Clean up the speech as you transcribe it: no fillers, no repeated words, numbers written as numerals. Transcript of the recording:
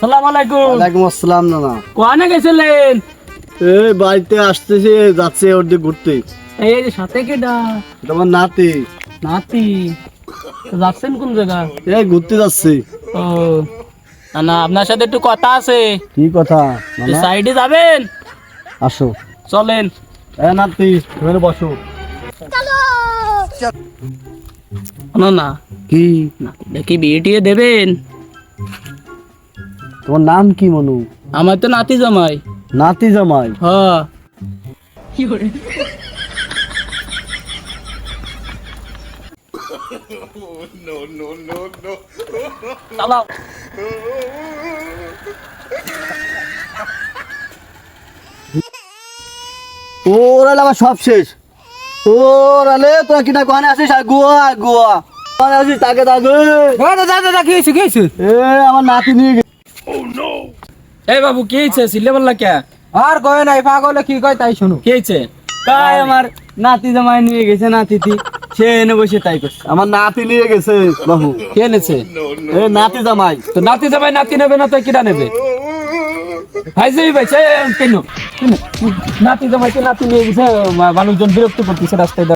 সালাম আলাইকুম। ওয়ালাইকুম আসসালাম নানা। কোয়ানে গেছিলেন? এই বাড়িতে আসতেছি, যাচ্ছে ওর দিকে ঘুরতে। এই যে সাথে কেডা? তোমার নাতি। নাতি। তো যাচ্ছেন কোন জায়গা? এই ঘুরতে যাচ্ছি। ও না না, আপনার সাথে একটু কথা আছে। কি কথা নানা? সাইডে যাবেন? আসো। চলেন। এ নাতি, এখানে বসো। না না, কি দেখি বিয়ে টিয়ে দেবেন? তোমার নাম কি মনু? আমার তো নাতি জামাই। নাতি জামাই? হ্যাঁ। চালাও। তোর আলে আমার সব শেষ। তোর আলে তোরা কিনা কোয়ানে আসিস? আর গোয়া গোয়া কোয়ানে আসিস? তাকে তাকে দাদা কি হয়েছে, কি হয়েছে? এ আমার নাতি নিয়ে গেছে। এই বাবু কি হয়েছে? সিলে বললা কে? আর কয় নাই, পাগলে কি কয় তাই শুনো। কি হয়েছে? তাই আমার নাতি জামাই নিয়ে গেছে, নাতিটি সে এনে বসে তাই করছে। আমার নাতি নিয়ে গেছে বাবু। কে এনেছে? এ নাতি জামাই। তো নাতি জামাই নাতি নেবে না তো কিরা নেবে? ভাই যাই ভাই কেন নাতি জামাইকে নাতি নিয়ে গেছে, মানুষজন বিরক্ত করতেছে রাস্তায়।